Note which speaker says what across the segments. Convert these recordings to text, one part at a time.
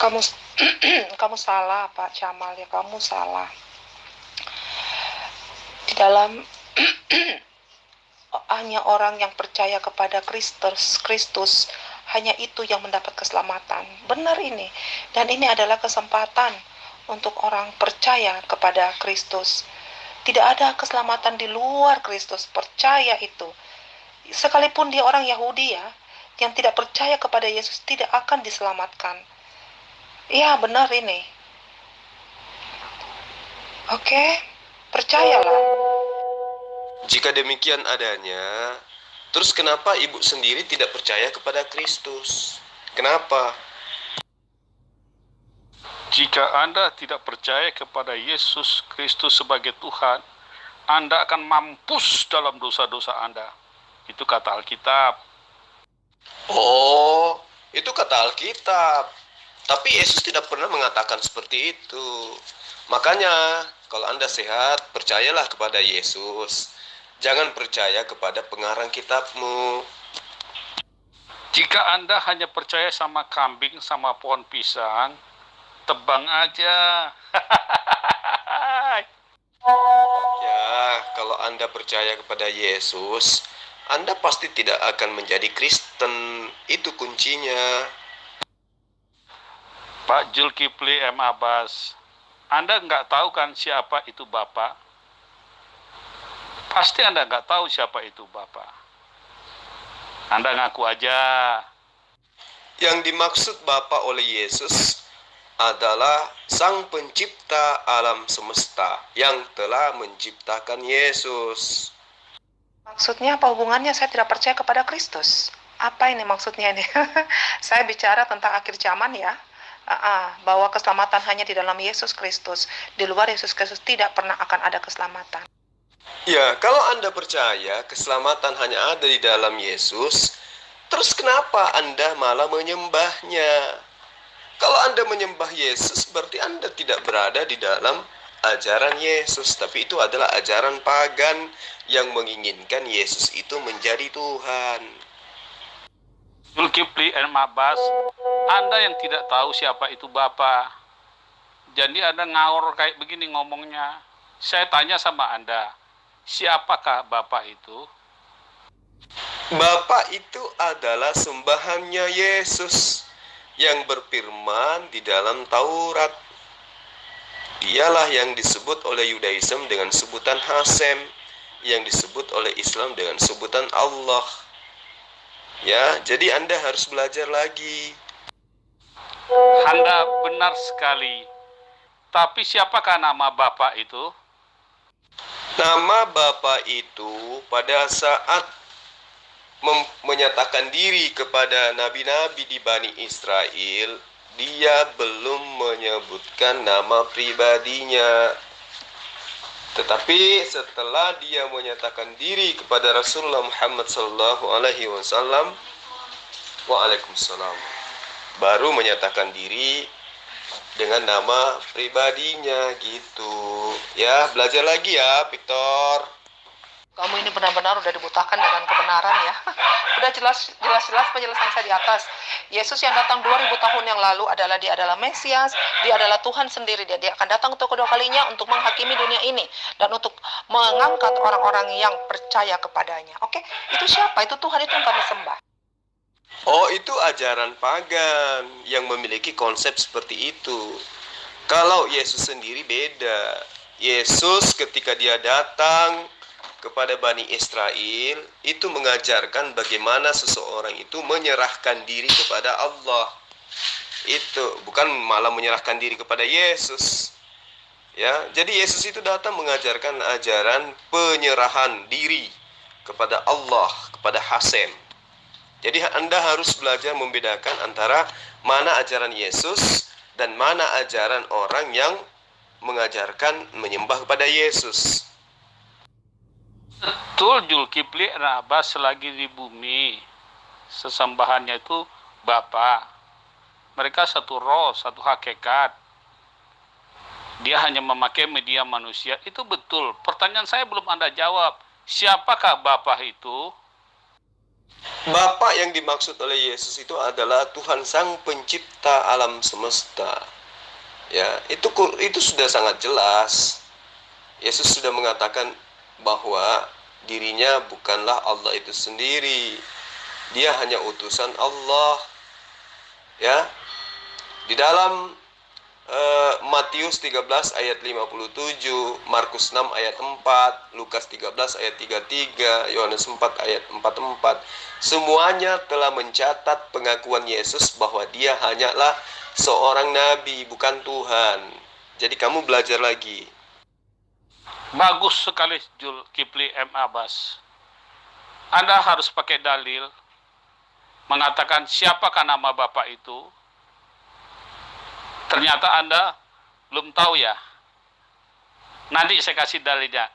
Speaker 1: Kamu kamu salah, Pak Camal, ya, kamu salah. Di dalam hanya orang yang percaya kepada Kristus hanya itu yang mendapat keselamatan. Benar ini. Dan ini adalah kesempatan untuk orang percaya kepada Kristus. Tidak ada keselamatan di luar Kristus. Percaya itu. Sekalipun dia orang Yahudi, ya, yang tidak percaya kepada Yesus tidak akan diselamatkan. Ya, benar ini. Oke, percayalah.
Speaker 2: Jika demikian adanya, terus kenapa ibu sendiri tidak percaya kepada Kristus? Kenapa?
Speaker 3: Jika Anda tidak percaya kepada Yesus Kristus sebagai Tuhan, Anda akan mampus dalam dosa-dosa Anda. Itu kata Alkitab.
Speaker 2: Oh, itu kata Alkitab. Tapi Yesus tidak pernah mengatakan seperti itu. Makanya, kalau Anda sehat, percayalah kepada Yesus. Jangan percaya kepada pengarang kitabmu.
Speaker 3: Jika Anda hanya percaya sama kambing, sama pohon pisang, tebang aja.
Speaker 2: Ya, kalau Anda percaya kepada Yesus, Anda pasti tidak akan menjadi Kristen. Itu kuncinya.
Speaker 3: Pak Zulkifli M. Abbas, Anda nggak tahu kan siapa itu Bapak? Pasti Anda nggak tahu siapa itu Bapak. Anda ngaku aja.
Speaker 2: Yang dimaksud Bapa oleh Yesus adalah Sang Pencipta alam semesta yang telah menciptakan Yesus.
Speaker 1: Maksudnya apa hubungannya saya tidak percaya kepada Kristus? Apa ini maksudnya ini? Saya bicara tentang akhir zaman, ya. Bahwa keselamatan hanya di dalam Yesus Kristus. Di luar Yesus Kristus tidak pernah akan ada keselamatan.
Speaker 2: Ya, kalau Anda percaya keselamatan hanya ada di dalam Yesus, terus kenapa Anda malah menyembahnya? Kalau Anda menyembah Yesus, berarti Anda tidak berada di dalam ajaran Yesus. Tapi itu adalah ajaran pagan yang menginginkan Yesus itu menjadi Tuhan.
Speaker 3: Zulkifli M. Abbas, Anda yang tidak tahu siapa itu Bapak. Jadi Anda ngawur kayak begini ngomongnya. Saya tanya sama Anda, siapakah Bapak itu?
Speaker 2: Bapa itu adalah sembahannya Yesus yang berfirman di dalam Taurat. Dialah yang disebut oleh Yudaism dengan sebutan Hasem, yang disebut oleh Islam dengan sebutan Allah. Ya, jadi Anda harus belajar lagi.
Speaker 3: Anda benar sekali. Tapi siapakah nama Bapak itu?
Speaker 2: Nama Bapa itu pada saat menyatakan diri kepada nabi-nabi di Bani Israel, dia belum menyebutkan nama pribadinya. Tetapi setelah dia menyatakan diri kepada Rasulullah Muhammad SAW, Waalaikumsalam, baru menyatakan diri dengan nama pribadinya gitu. Ya, belajar lagi ya, Victor.
Speaker 1: Kamu ini benar-benar udah dibutakan dengan kebenaran, ya. Udah jelas penjelasan saya di atas. Yesus yang datang 2000 tahun yang lalu dia adalah Mesias, dia adalah Tuhan sendiri. Dia akan datang untuk kedua kalinya untuk menghakimi dunia ini dan untuk mengangkat orang-orang yang percaya kepadanya. Oke, itu siapa? Itu Tuhan, itu yang kami sembah.
Speaker 2: Oh, itu ajaran pagan yang memiliki konsep seperti itu. Kalau Yesus sendiri beda. Yesus ketika dia datang kepada Bani Israel, itu mengajarkan bagaimana seseorang itu menyerahkan diri kepada Allah. Itu bukan malah menyerahkan diri kepada Yesus. Ya, jadi Yesus itu datang mengajarkan ajaran penyerahan diri kepada Allah, kepada Hasem. Jadi Anda harus belajar membedakan antara mana ajaran Yesus dan mana ajaran orang yang mengajarkan menyembah kepada Yesus.
Speaker 3: Betul, Zulkifli M. Abbas selagi di bumi, sesembahannya itu Bapa. Mereka satu roh, satu hakikat. Dia hanya memakai media manusia. Itu betul. Pertanyaan saya belum Anda jawab. Siapakah Bapa itu?
Speaker 2: Bapa yang dimaksud oleh Yesus itu adalah Tuhan Sang Pencipta alam semesta. Ya, itu sudah sangat jelas. Yesus sudah mengatakan bahwa dirinya bukanlah Allah itu sendiri. Dia hanya utusan Allah. Ya. Di dalam Matius 13 ayat 57, Markus 6 ayat 4, Lukas 13 ayat 33, Yohanes 4 ayat 44, semuanya telah mencatat pengakuan Yesus bahwa dia hanyalah seorang nabi, bukan Tuhan. Jadi kamu belajar lagi.
Speaker 3: Bagus sekali Zulkifli M. Abbas. Anda harus pakai dalil mengatakan siapakah nama Bapak itu. Ternyata Anda belum tahu ya. Nanti saya kasih dalilnya.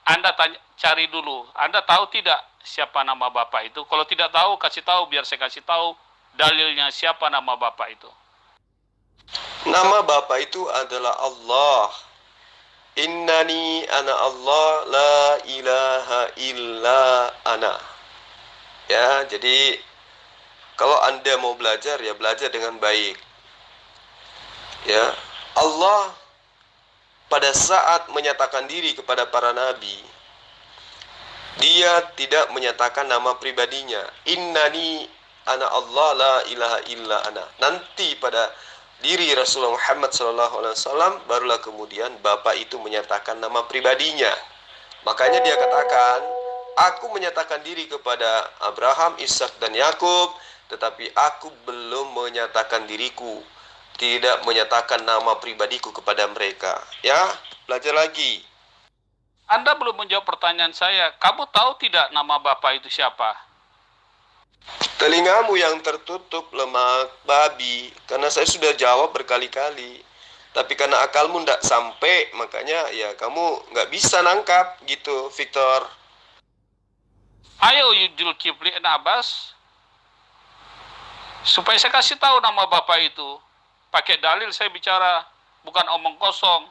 Speaker 3: Anda cari dulu. Anda tahu tidak siapa nama Bapak itu? Kalau tidak tahu, kasih tahu biar saya kasih tahu dalilnya siapa nama Bapak itu.
Speaker 2: Nama Bapa itu adalah Allah. Innani ana Allah la ilaha illa ana. Ya, jadi kalau Anda mau belajar ya belajar dengan baik. Ya, Allah pada saat menyatakan diri kepada para nabi, Dia tidak menyatakan nama pribadinya. Innani ana Allah la ilaha illa ana. Nanti pada diri Rasulullah Muhammad SAW barulah kemudian Bapa itu menyatakan nama pribadinya. Makanya dia katakan, aku menyatakan diri kepada Abraham, Ishak dan Yakub, tetapi aku belum menyatakan diriku, tidak menyatakan nama pribadiku kepada mereka. Ya, belajar lagi.
Speaker 3: Anda belum menjawab pertanyaan saya. Kamu tahu tidak nama Bapak itu siapa?
Speaker 2: Telingamu yang tertutup lemak babi, karena saya sudah jawab berkali-kali. Tapi karena akalmu tidak sampai, makanya ya kamu nggak bisa nangkap gitu, Victor.
Speaker 3: Ayo Zulkifli M. Abbas, supaya saya kasih tahu nama Bapak itu. Pakai dalil saya bicara, bukan omong kosong.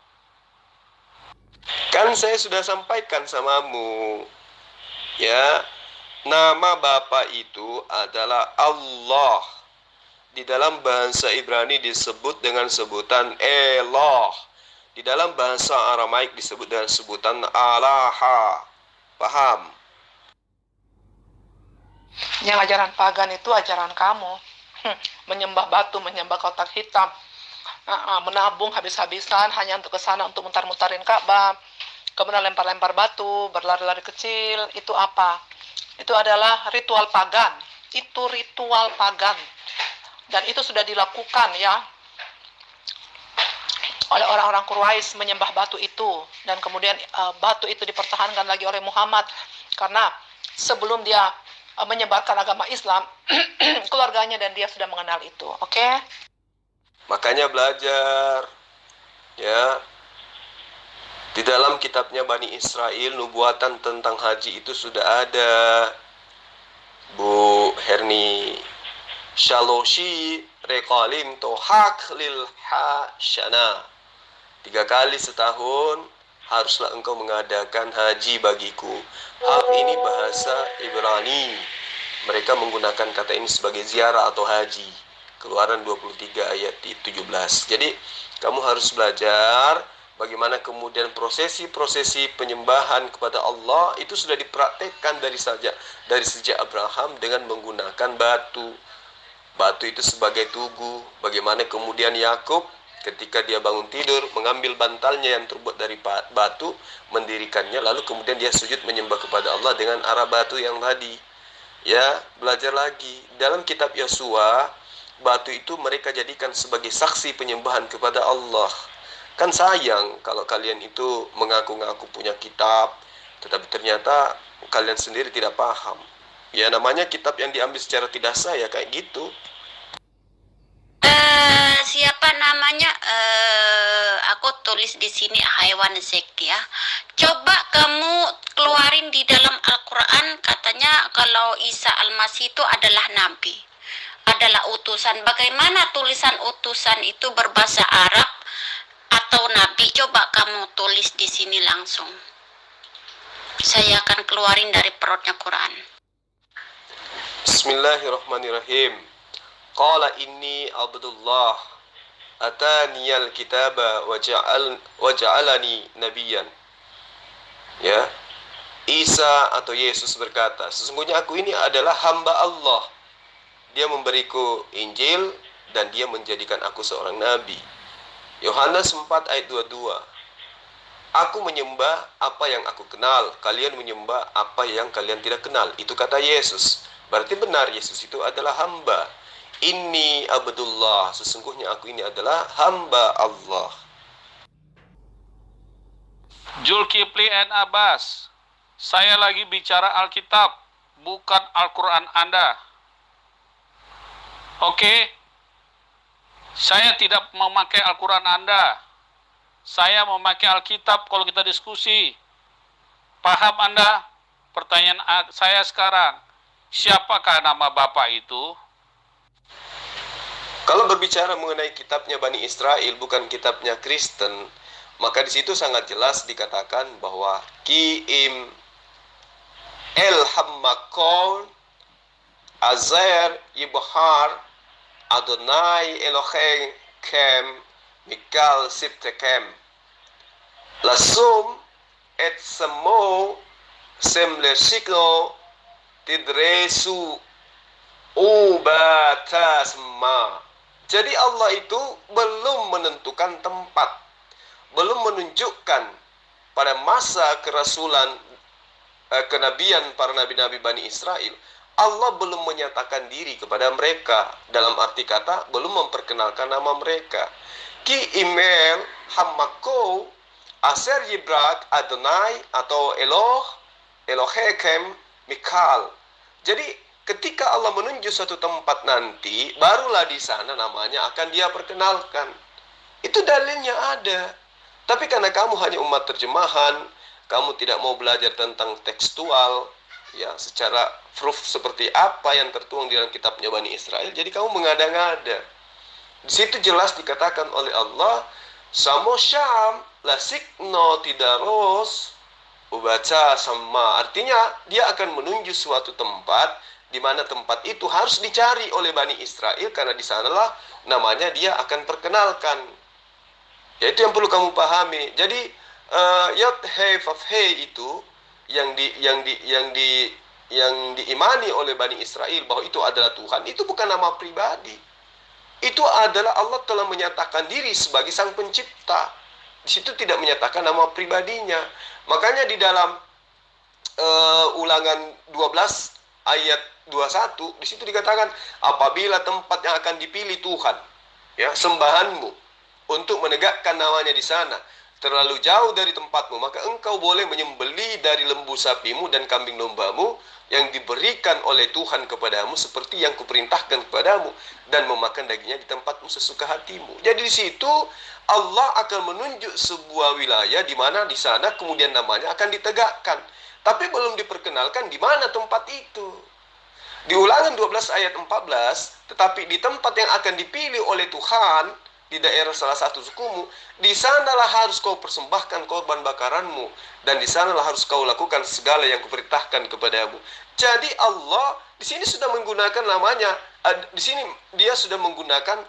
Speaker 2: Kan saya sudah sampaikan samamu. Ya, nama Bapa itu adalah Allah. Di dalam bahasa Ibrani disebut dengan sebutan Eloh. Di dalam bahasa Aramaik disebut dengan sebutan Alaha. Paham?
Speaker 1: Yang ajaran pagan itu ajaran kamu. Menyembah batu, menyembah kotak hitam, menabung habis-habisan hanya untuk ke sana untuk mutar-mutarin Ka'bah, kemudian lempar-lempar batu, berlari-lari kecil. Itu apa? Itu adalah ritual pagan. Itu ritual pagan. Dan itu sudah dilakukan ya oleh orang-orang Quraisy, menyembah batu itu. Dan kemudian batu itu dipertahankan lagi oleh Muhammad, karena sebelum dia menyebarkan agama Islam, keluarganya dan dia sudah mengenal itu. Oke?
Speaker 2: Makanya belajar. Ya. Di dalam kitabnya Bani Israel, nubuatan tentang haji itu sudah ada. Bu Herni. Shaloshi reqalim tohak lil hasyana. 3 kali setahun haruslah engkau mengadakan haji bagiku. Hak ini bahasa Ibrani. Mereka menggunakan kata ini sebagai ziarah atau haji. Keluaran 23 ayat 17. Jadi kamu harus belajar bagaimana kemudian prosesi-prosesi penyembahan kepada Allah itu sudah dipraktekkan dari sejak Abraham dengan menggunakan batu. Batu itu sebagai tugu. Bagaimana kemudian Yakub ketika dia bangun tidur mengambil bantalnya yang terbuat dari batu, mendirikannya, lalu kemudian dia sujud menyembah kepada Allah dengan arah batu yang tadi. Ya, belajar lagi. Dalam kitab Yosua, batu itu mereka jadikan sebagai saksi penyembahan kepada Allah. Kan sayang kalau kalian itu mengaku-ngaku punya kitab, tetapi ternyata kalian sendiri tidak paham. Ya, namanya kitab yang diambil secara tidak sah ya kayak gitu.
Speaker 4: Siapa namanya? Aku tulis di sini Haiwan Zek ya. Coba kamu keluarin di dalam Al-Quran, katanya kalau Isa Al-Masih itu adalah nabi, adalah utusan. Bagaimana tulisan utusan itu berbahasa Arab atau nabi? Coba kamu tulis di sini langsung. Saya akan keluarin dari perutnya Quran.
Speaker 2: Bismillahirrahmanirrahim. Qala inni abdullah ataniyal kitaba wa ja'alani nabiyan. Ya. Isa atau Yesus berkata, sesungguhnya aku ini adalah hamba Allah. Dia memberiku Injil dan dia menjadikan aku seorang nabi. Yohanes 4 ayat 22. Aku menyembah apa yang aku kenal, kalian menyembah apa yang kalian tidak kenal. Itu kata Yesus. Berarti benar Yesus itu adalah hamba. Inni abdullah, sesungguhnya aku ini adalah hamba Allah.
Speaker 3: Zulkifli and Abbas, saya lagi bicara Alkitab, bukan Al-Quran Anda. Oke? Saya tidak memakai Al-Quran Anda. Saya memakai Alkitab kalau kita diskusi. Paham Anda? Pertanyaan saya sekarang, siapakah nama Bapak itu?
Speaker 2: Kalau berbicara mengenai kitabnya Bani Israel, bukan kitabnya Kristen, maka di situ sangat jelas dikatakan bahwa Ki'im El-Hammakol Azer Yibhar Adonai Elohim Mikal Siptekem Lasum et Samo Semlesiklo Tidresu Ubatasma. Jadi Allah itu belum menentukan tempat, belum menunjukkan pada masa kerasulan kenabian para nabi-nabi Bani Israel, Allah belum menyatakan diri kepada mereka. Dalam arti kata, belum memperkenalkan nama mereka. Ki Imel Hammako Aser Yibrak Adonai atau Elohekem Mikal. Jadi ketika Allah menunjuk suatu tempat nanti, barulah di sana namanya akan dia perkenalkan. Itu dalilnya ada. Tapi karena kamu hanya umat terjemahan, kamu tidak mau belajar tentang tekstual, ya secara proof seperti apa yang tertuang di dalam kitabnya Bani Israel, jadi kamu mengada-ngada. Di situ jelas dikatakan oleh Allah, Samo Syam lasikno tidaros ubaca sama. Artinya dia akan menunjuk suatu tempat di mana tempat itu harus dicari oleh Bani Israel karena di sanalah namanya dia akan perkenalkan. Ya, itu yang perlu kamu pahami. Jadi Yod He Vav He itu yang diimani oleh Bani Israel bahwa itu adalah Tuhan, itu bukan nama pribadi. Itu adalah Allah telah menyatakan diri sebagai Sang Pencipta. Di situ tidak menyatakan nama pribadinya. Makanya di dalam Ulangan 12 ayat 21 di situ dikatakan, apabila tempat yang akan dipilih Tuhan, ya, sembahanmu untuk menegakkan namanya di sana terlalu jauh dari tempatmu, maka engkau boleh menyembelih dari lembu sapimu dan kambing dombamu yang diberikan oleh Tuhan kepadamu seperti yang kuperintahkan kepadamu, dan memakan dagingnya di tempatmu sesuka hatimu. Jadi di situ Allah akan menunjuk sebuah wilayah di mana di sana kemudian namanya akan ditegakkan, tapi belum diperkenalkan di mana tempat itu. Di Ulangan 12 ayat 14, tetapi di tempat yang akan dipilih oleh Tuhan di daerah salah satu sukumu, di sanalah harus kau persembahkan korban bakaranmu, dan di sanalah harus kau lakukan segala yang kuperintahkan kepadamu. Jadi Allah di sini sudah menggunakan namanya, di sini dia sudah menggunakan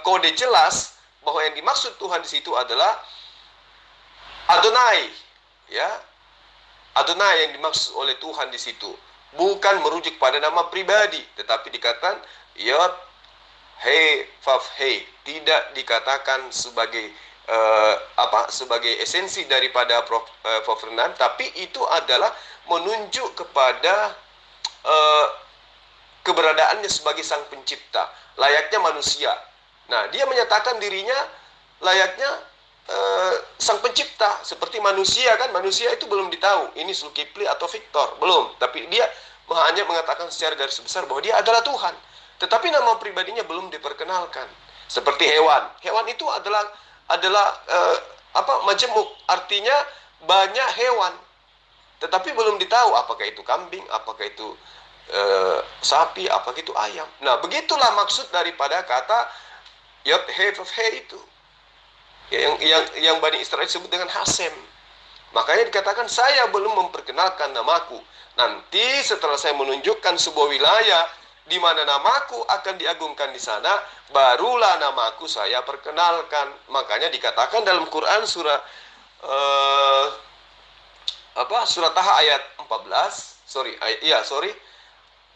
Speaker 2: kode jelas bahwa yang dimaksud Tuhan di situ adalah Adonai, ya, Adonai yang dimaksud oleh Tuhan di situ. Bukan merujuk pada nama pribadi, tetapi dikatakan Yod He Vav He, tidak dikatakan sebagai sebagai esensi daripada Prof. Renan, tapi itu adalah menunjuk kepada keberadaannya sebagai Sang Pencipta, layaknya manusia. Nah, dia menyatakan dirinya layaknya Sang Pencipta seperti manusia, kan? Manusia itu belum ditahu ini Zulkifli atau Victor, belum, tapi dia hanya mengatakan secara garis besar bahwa dia adalah Tuhan, tetapi nama pribadinya belum diperkenalkan. Seperti hewan, hewan itu adalah majemuk, artinya banyak hewan, tetapi belum ditahu apakah itu kambing, apakah itu sapi, apakah itu ayam. Nah, begitulah maksud daripada kata Yod He Vav He itu, yang Bani Israel sebut dengan Hasem. Makanya dikatakan saya belum memperkenalkan namaku. Nanti setelah saya menunjukkan sebuah wilayah di mana namaku akan diagungkan di sana, barulah namaku saya perkenalkan. Makanya dikatakan dalam Quran surah Surah Taha ayat 14,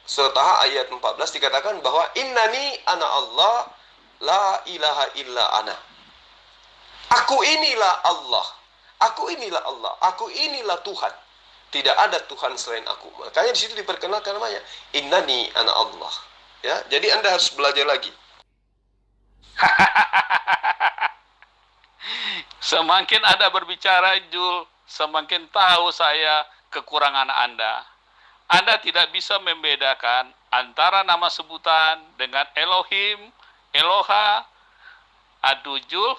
Speaker 2: Surah Taha ayat 14 dikatakan bahwa innani ana Allah la ilaha illa ana. Aku inilah Allah. Aku inilah Allah. Aku inilah Tuhan. Tidak ada Tuhan selain aku. Makanya di situ diperkenalkan namanya innani ana Allah. Ya, jadi Anda harus belajar lagi.
Speaker 3: Semakin Anda berbicara, Jul, semakin tahu saya kekurangan Anda. Anda tidak bisa membedakan antara nama sebutan dengan Elohim, Eloha. Aduh, Jul,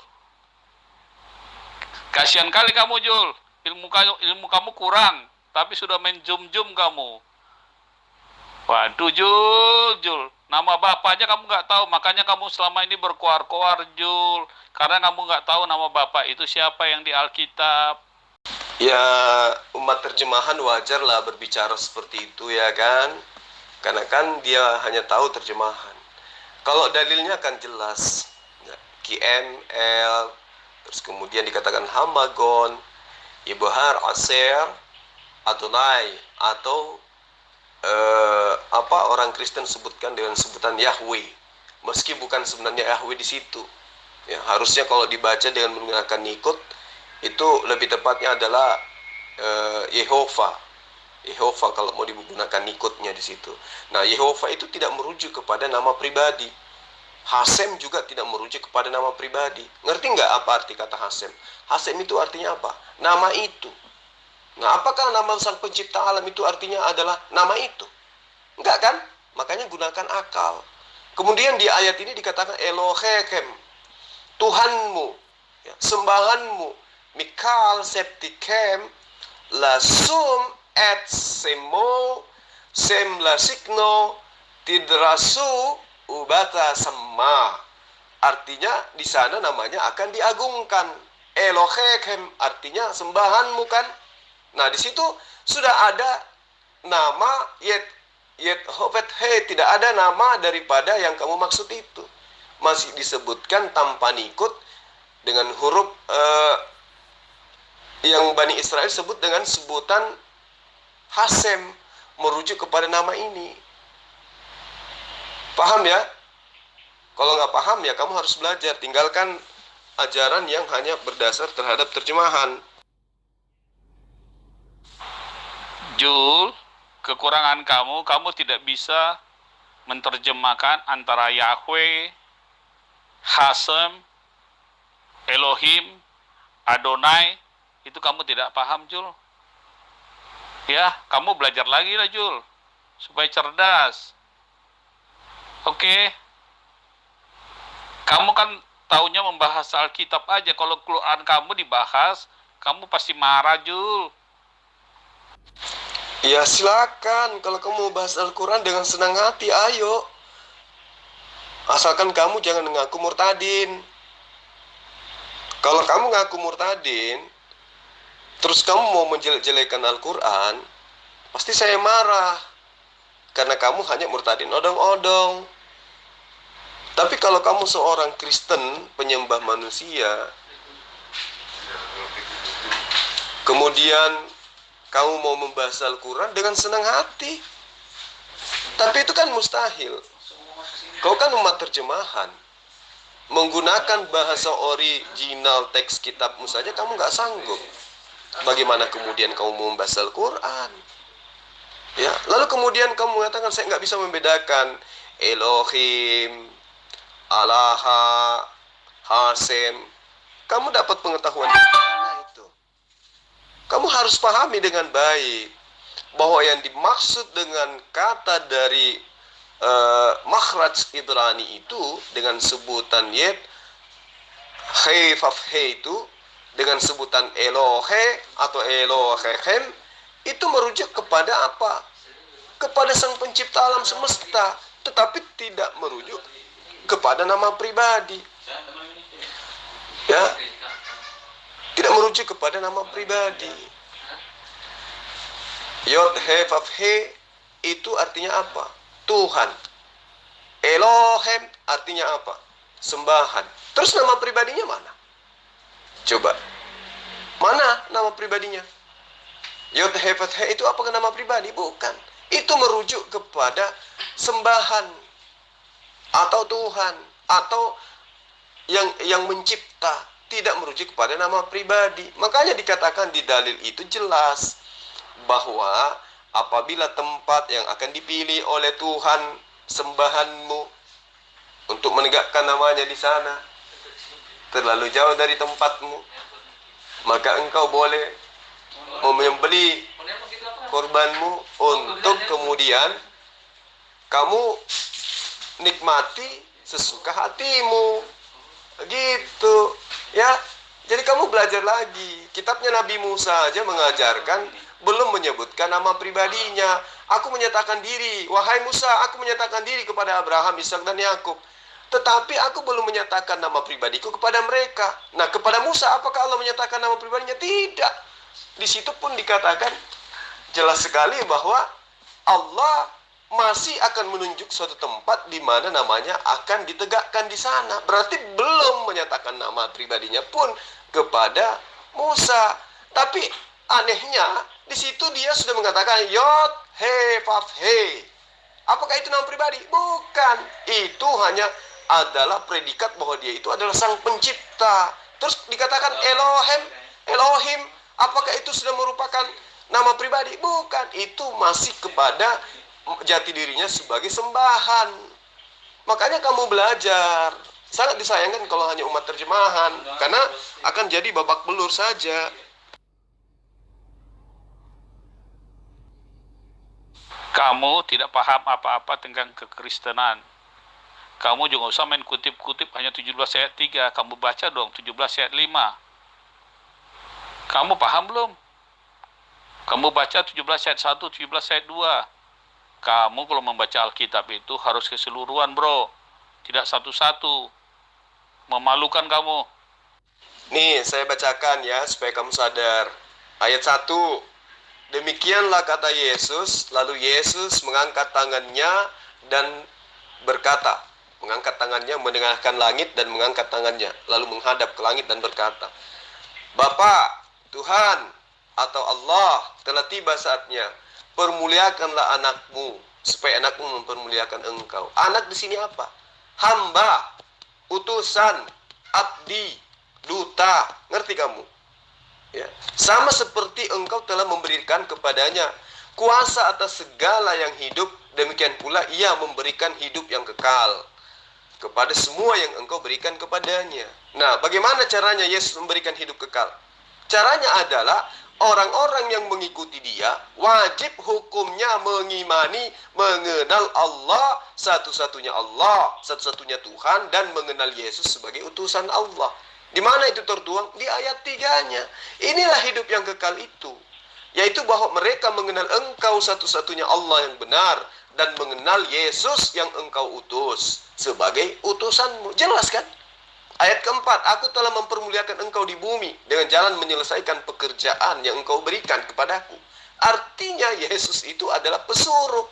Speaker 3: kasihan kali kamu, Jul. Ilmu kamu kurang, tapi sudah main jum-jum kamu. Waduh, Jul, nama bapaknya kamu nggak tahu, makanya kamu selama ini berkoar-koar, Jul. Karena kamu nggak tahu nama bapak itu siapa yang di Alkitab.
Speaker 2: Ya, umat terjemahan wajarlah berbicara seperti itu, ya kan? Karena kan dia hanya tahu terjemahan. Kalau dalilnya kan jelas. KML, terus kemudian dikatakan Hamagon, Ibhar, Aser, Adonai, atau orang Kristen sebutkan dengan sebutan Yahweh. Meski bukan sebenarnya Yahweh di situ. Ya, harusnya kalau dibaca dengan menggunakan nikut, itu lebih tepatnya adalah Yehova. Yehova kalau mau digunakan nikutnya di situ. Nah, Yehova itu tidak merujuk kepada nama pribadi. Hasem juga tidak merujuk kepada nama pribadi. Ngerti nggak apa arti kata Hasem? Hasem itu artinya apa? Nama itu. Nah, apakah nama Sang Pencipta alam itu artinya adalah nama itu? Enggak kan? Makanya gunakan akal. Kemudian di ayat ini dikatakan Elohechem, Tuhanmu, ya, sembahanmu, Mikal septikem, lasum et semo, sem lasikno, tidrasu, ubata sama. Artinya di sana namanya akan diagungkan. Elohechem artinya sembahanmu kan. Nah, di situ sudah ada nama Yethovet He, tidak ada nama daripada yang kamu maksud itu. Masih disebutkan tanpa nikut dengan huruf yang Bani Israel sebut dengan sebutan Hasem, merujuk kepada nama ini. Paham ya? Kalau nggak paham ya kamu harus belajar. Tinggalkan ajaran yang hanya berdasar terhadap terjemahan.
Speaker 3: Jul, kekurangan kamu tidak bisa menerjemahkan antara Yahweh, Hasem, Elohim, Adonai. Itu kamu tidak paham, Jul. Ya, kamu belajar lagi lah, Jul, supaya cerdas. Oke. Kamu kan taunya membahas Alkitab aja. Kalau Quran kamu dibahas, kamu pasti marah, Jul.
Speaker 2: Ya silakan, kalau kamu bahas Al-Quran dengan senang hati, ayo. Asalkan kamu jangan ngaku murtadin. Kalau kamu ngaku murtadin, terus kamu mau menjelek-jelekan Al-Quran, pasti saya marah. Karena kamu hanya murtadin odong-odong. Tapi kalau kamu seorang Kristen, penyembah manusia, kemudian kamu mau membahas Al-Quran dengan senang hati. Tapi itu kan mustahil. Kau kan umat terjemahan. Menggunakan bahasa original teks kitabmu saja kamu nggak sanggup. Bagaimana kemudian kamu mau membahas Al-Quran? Ya, lalu kemudian kamu mengatakan saya nggak bisa membedakan Elohim, Alaha, Hasem. Kamu dapat pengetahuan dari mana itu? Kamu harus pahami dengan baik bahwa yang dimaksud dengan kata dari makhraj Ibrani itu dengan sebutan Yed, He, Faf, He itu dengan sebutan Elohe atau Elohechem itu merujuk kepada apa? Kepada Sang Pencipta alam semesta, tetapi tidak merujuk kepada nama pribadi. Ya. Tidak merujuk kepada nama pribadi. Yod He Vav He itu artinya apa? Tuhan. Elohem artinya apa? Sembahan. Terus nama pribadinya mana? Coba. Mana nama pribadinya? Yod He Vav He itu apakah nama pribadi? Bukan. Itu merujuk kepada sembahan atau Tuhan atau yang mencipta, tidak merujuk kepada nama pribadi. Makanya dikatakan di dalil itu jelas bahwa apabila tempat yang akan dipilih oleh Tuhan sembahanmu untuk menegakkan namanya di sana terlalu jauh dari tempatmu, maka engkau boleh membeli korbanmu untuk kemudian kamu nikmati sesuka hatimu. Gitu ya. Jadi kamu belajar lagi. Kitabnya Nabi Musa aja mengajarkan, belum menyebutkan nama pribadinya. Aku menyatakan diri, wahai Musa, aku menyatakan diri kepada Abraham, Ishak dan Yakub. Tetapi aku belum menyatakan nama pribadiku kepada mereka. Nah, kepada Musa apakah Allah menyatakan nama pribadinya? Tidak. Di situ pun dikatakan jelas sekali bahwa Allah masih akan menunjuk suatu tempat di mana namanya akan ditegakkan di sana. Berarti belum menyatakan nama pribadinya pun kepada Musa. Tapi anehnya di situ dia sudah mengatakan Yod He Vav He. Apakah itu nama pribadi? Bukan. Itu hanya adalah predikat bahwa dia itu adalah sang pencipta. Terus dikatakan Elohem, Elohim. Apakah itu sudah merupakan nama pribadi? Bukan. Itu masih kepada jati dirinya sebagai sembahan. Makanya kamu belajar. Sangat disayangkan kalau hanya umat terjemahan, karena akan jadi babak belur saja.
Speaker 3: Kamu tidak paham apa-apa tentang kekristenan. Kamu juga usah main kutip-kutip hanya 17 ayat 3. Kamu baca dong 17 ayat 5. Kamu paham belum? Kamu baca 17 ayat 1, 17 ayat 2. Kamu kalau membaca Alkitab itu harus keseluruhan, bro. Tidak satu-satu. Memalukan kamu.
Speaker 2: Nih, saya bacakan ya, supaya kamu sadar. Ayat 1. Demikianlah kata Yesus, lalu Yesus mengangkat tangannya dan berkata. Mengangkat tangannya, mendengarkan langit dan mengangkat tangannya. Lalu menghadap ke langit dan berkata, Bapa, Tuhan, atau Allah, telah tiba saatnya. Permuliakanlah anakmu, supaya anakmu mempermuliakan engkau. Anak di sini apa? Hamba, utusan, abdi, duta. Ngerti kamu? Ya. Sama seperti engkau telah memberikan kepadanya kuasa atas segala yang hidup, demikian pula ia memberikan hidup yang kekal kepada semua yang engkau berikan kepadanya. Nah, bagaimana caranya Yesus memberikan hidup kekal? Caranya adalah orang-orang yang mengikuti dia wajib hukumnya mengimani, mengenal Allah, satu-satunya Tuhan, dan mengenal Yesus sebagai utusan Allah. Di mana itu tertuang? Di ayat 3-nya. Inilah hidup yang kekal itu, yaitu bahwa mereka mengenal engkau satu-satunya Allah yang benar, dan mengenal Yesus yang engkau utus sebagai utusanmu. Jelas kan? Ayat keempat, aku telah mempermuliakan engkau di bumi dengan jalan menyelesaikan pekerjaan yang engkau berikan kepadaku. Artinya Yesus itu adalah pesuruh.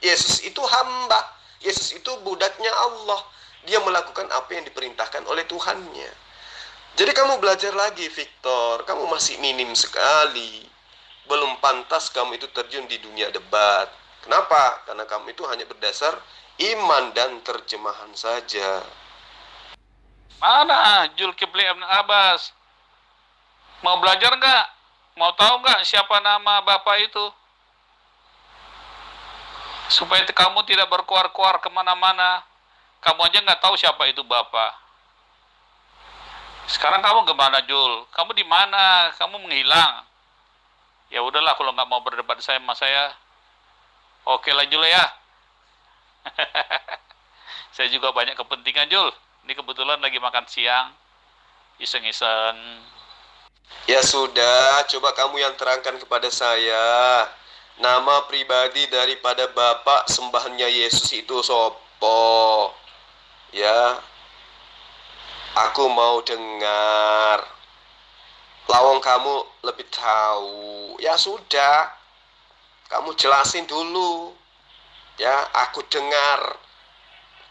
Speaker 2: Yesus itu hamba. Yesus itu budaknya Allah. Dia melakukan apa yang diperintahkan oleh Tuhannya. Jadi kamu belajar lagi, Victor. Kamu masih minim sekali. Belum pantas kamu itu terjun di dunia debat. Kenapa? Karena kamu itu hanya berdasar iman dan terjemahan saja.
Speaker 3: Mana Zulkifli Ibn Abbas? Mau belajar nggak? Mau tahu nggak siapa nama bapak itu? Supaya kamu tidak berkuar-kuar kemana-mana. Kamu aja nggak tahu siapa itu bapak. Sekarang kamu kemana, Jul? Kamu di mana? Kamu menghilang. Ya udahlah, kalau nggak mau berdebat sama saya, oke lah Jul ya. Saya juga banyak kepentingan, Jul. Ini kebetulan lagi makan siang, iseng-iseng.
Speaker 2: Ya sudah, coba kamu yang terangkan kepada saya. Nama pribadi daripada bapak sembahannya Yesus itu sopo? Ya, aku mau dengar. Lawang kamu lebih tahu. Ya sudah, kamu jelasin dulu. Ya, aku dengar.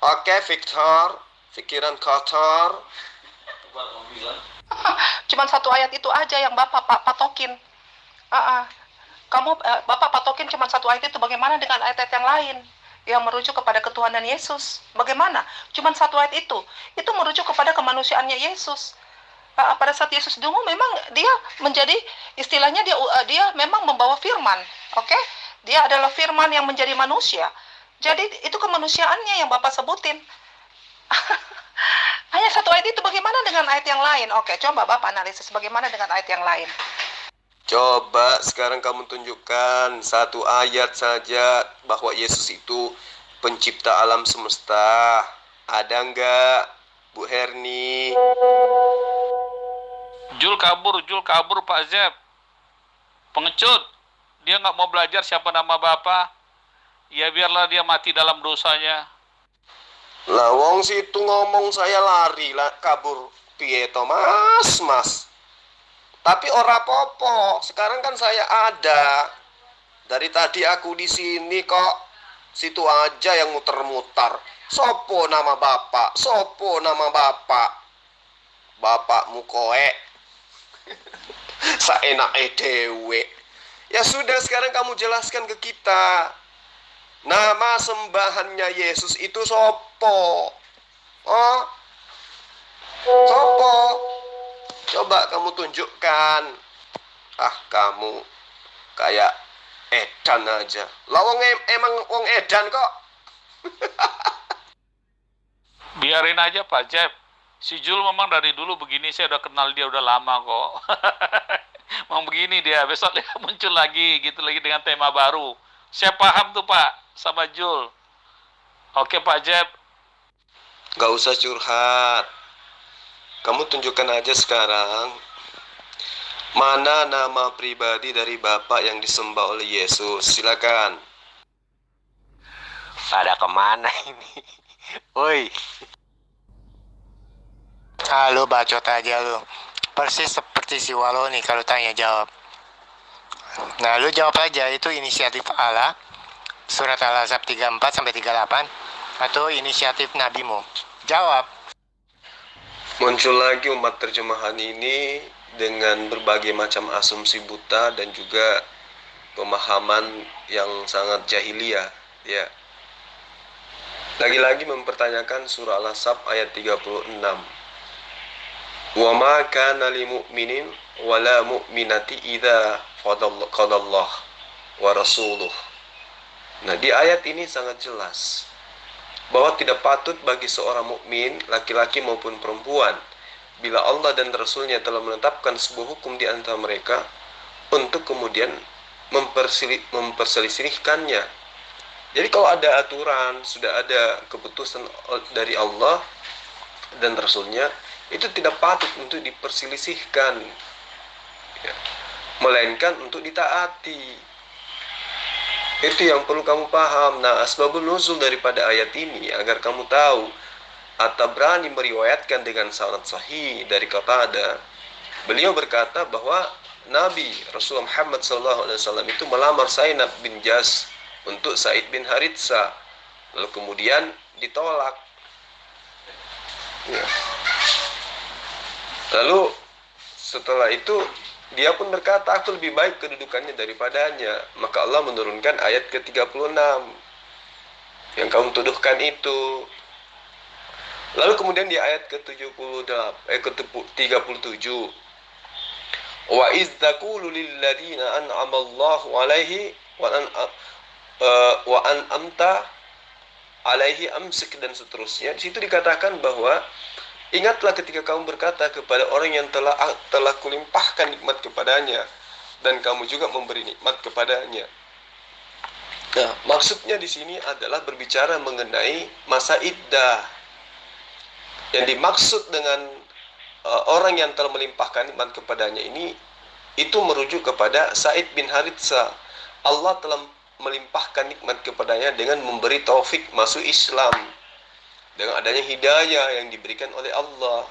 Speaker 2: Oke, Victor, pikiran kotor.
Speaker 1: Cuman satu ayat itu aja yang Bapak patokin. Bapak patokin cuma satu ayat itu. Bagaimana dengan ayat-ayat yang lain yang merujuk kepada ketuhanan Yesus? Bagaimana? Cuman satu ayat itu merujuk kepada kemanusiaannya Yesus. Pada saat Yesus dungu memang dia menjadi, istilahnya dia memang membawa firman. Oke? Dia adalah firman yang menjadi manusia. Jadi itu kemanusiaannya yang Bapak sebutin. Hanya satu ayat itu, bagaimana dengan ayat yang lain? Oke, coba Bapak analisis bagaimana dengan ayat yang lain.
Speaker 2: Coba sekarang kamu tunjukkan satu ayat saja bahwa Yesus itu pencipta alam semesta. Ada enggak, Bu Herni?
Speaker 3: Jul kabur Pak Zeb. Pengecut. Dia nggak mau belajar siapa nama Bapak. Ya biarlah dia mati dalam dosanya.
Speaker 2: Lah wong situ ngomong saya lari lah kabur piye to mas. Tapi ora popo. Sekarang kan saya ada. Dari tadi aku di sini kok. Situ aja yang muter-muter. Sopo nama bapak? Sopo nama bapak? Bapakmu koe. Saenake dewe. Ya sudah, sekarang kamu jelaskan ke kita. Nama sembahannya Yesus itu sopo? Oh, sopo? Coba kamu tunjukkan. Kamu kayak edan aja. Lah emang wong edan kok.
Speaker 3: Biarin aja Pak Jeb. Si Jul memang dari dulu begini, saya udah kenal dia udah lama kok. Memang begini dia, besok dia muncul lagi gitu lagi dengan tema baru. Saya paham tuh Pak sama Jul. Oke Pak Jeb.
Speaker 2: Gak usah curhat. Kamu tunjukkan aja sekarang mana nama pribadi dari Bapak yang disembah oleh Yesus. Silakan.
Speaker 5: Pada kemana ini? Woi. Lu bacot aja lu. Persis seperti si Walo nih kalau tanya jawab. Nah, lu jawab aja, itu inisiatif Allah, surat Al-Ahzab 34-38, atau inisiatif nabimu? Jawab.
Speaker 2: Muncul lagi umat terjemahan ini dengan berbagai macam asumsi buta dan juga pemahaman yang sangat jahiliyah, ya. Lagi-lagi mempertanyakan surah Al-Ahzab ayat 36. Wa ma kana lil mu'minin wala mu'minati idza qadallah wa rasuluh. Nah, di ayat ini sangat jelas bahwa tidak patut bagi seorang mukmin, laki-laki maupun perempuan, bila Allah dan Rasulnya telah menetapkan sebuah hukum di antara mereka, untuk kemudian memperselisihkannya. Jadi kalau ada aturan, sudah ada keputusan dari Allah dan Rasulnya, itu tidak patut untuk diperselisihkan, ya, melainkan untuk ditaati. Itu yang perlu kamu paham. Nah, asbabun nuzul daripada ayat ini agar kamu tahu. At-Tabrani meriwayatkan dengan sanad sahih dari Qatadah. Beliau berkata bahwa Nabi Rasulullah Muhammad SAW itu melamar Zainab bin Jahsh untuk Said bin Haritsa, lalu kemudian ditolak. Ya. Lalu setelah itu dia pun berkata, aku lebih baik kedudukannya daripadanya. Maka Allah menurunkan ayat ke-36 yang kamu tuduhkan itu. Lalu kemudian di ayat ke-37, wa iz taqulu lil ladina an'ama Allahu alaihi wa an'amta alaihi amsik, dan seterusnya. Di situ dikatakan bahwa ingatlah ketika kamu berkata kepada orang yang telah kulimpahkan nikmat kepadanya, dan kamu juga memberi nikmat kepadanya. Nah, maksudnya di sini adalah berbicara mengenai masa iddah. Yang dimaksud dengan orang yang telah melimpahkan nikmat kepadanya ini, itu merujuk kepada Said bin Haritsa. Allah telah melimpahkan nikmat kepadanya dengan memberi taufik masuk Islam, dengan adanya hidayah yang diberikan oleh Allah.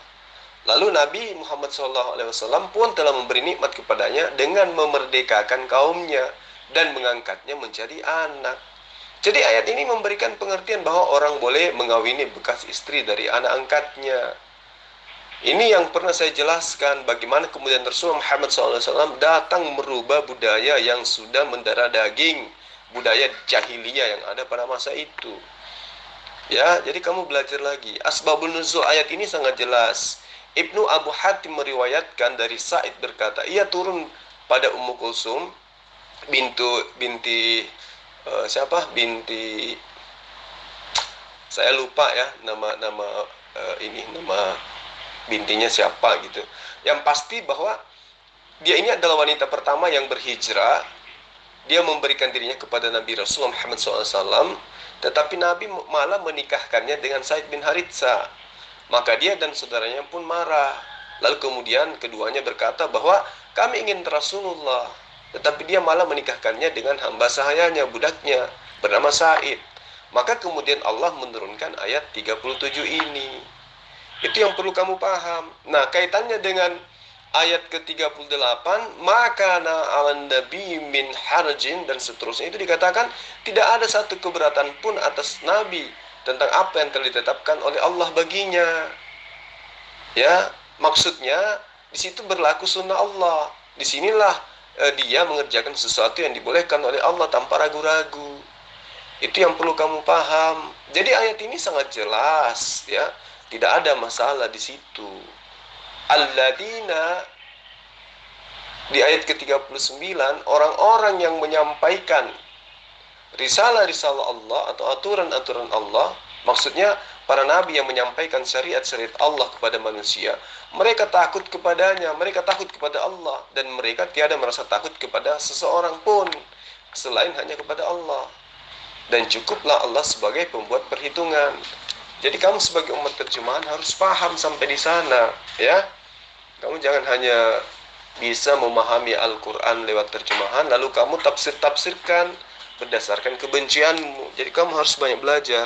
Speaker 2: Lalu Nabi Muhammad SAW pun telah memberi nikmat kepadanya dengan memerdekakan kaumnya dan mengangkatnya menjadi anak. Jadi ayat ini memberikan pengertian bahwa orang boleh mengawini bekas istri dari anak angkatnya. Ini yang pernah saya jelaskan bagaimana kemudian Rasulullah Muhammad SAW datang merubah budaya yang sudah mendarah daging, budaya jahiliyah yang ada pada masa itu. Ya, jadi kamu belajar lagi. Asbabun nuzul ayat ini sangat jelas. Ibnu Abu Hatim meriwayatkan dari Sa'id berkata, ia turun pada Ummu Kulsum binti saya lupa ya nama bintinya siapa gitu. Yang pasti bahwa dia ini adalah wanita pertama yang berhijrah. Dia memberikan dirinya kepada Nabi Rasulullah Muhammad SAW, tetapi Nabi malah menikahkannya dengan Said bin Haritsa. Maka dia dan saudaranya pun marah. Lalu kemudian keduanya berkata bahwa kami ingin Rasulullah, tetapi dia malah menikahkannya dengan hamba sahayanya, budaknya, bernama Said. Maka kemudian Allah menurunkan ayat 37 ini. Itu yang perlu kamu paham. Nah, kaitannya dengan ayat ke-38, maka na'alan nabi min harjin dan seterusnya, itu dikatakan tidak ada satu keberatan pun atas Nabi tentang apa yang telah ditetapkan oleh Allah baginya. Ya, maksudnya di situ berlaku sunnah Allah. Disinilah dia mengerjakan sesuatu yang dibolehkan oleh Allah tanpa ragu-ragu. Itu yang perlu kamu paham. Jadi ayat ini sangat jelas, ya. Tidak ada masalah di situ. Alladzina, di ayat ke-39, orang-orang yang menyampaikan risalah-risalah Allah atau aturan-aturan Allah, maksudnya para nabi yang menyampaikan syariat-syariat Allah kepada manusia, mereka takut kepadanya, mereka takut kepada Allah, dan mereka tiada merasa takut kepada seseorang pun selain hanya kepada Allah. Dan cukuplah Allah sebagai pembuat perhitungan. Jadi kamu sebagai umat terjemahan harus paham sampai di sana, ya. Kamu jangan hanya bisa memahami Al-Quran lewat terjemahan, lalu kamu tafsir-tafsirkan berdasarkan kebencianmu. Jadi kamu harus banyak belajar.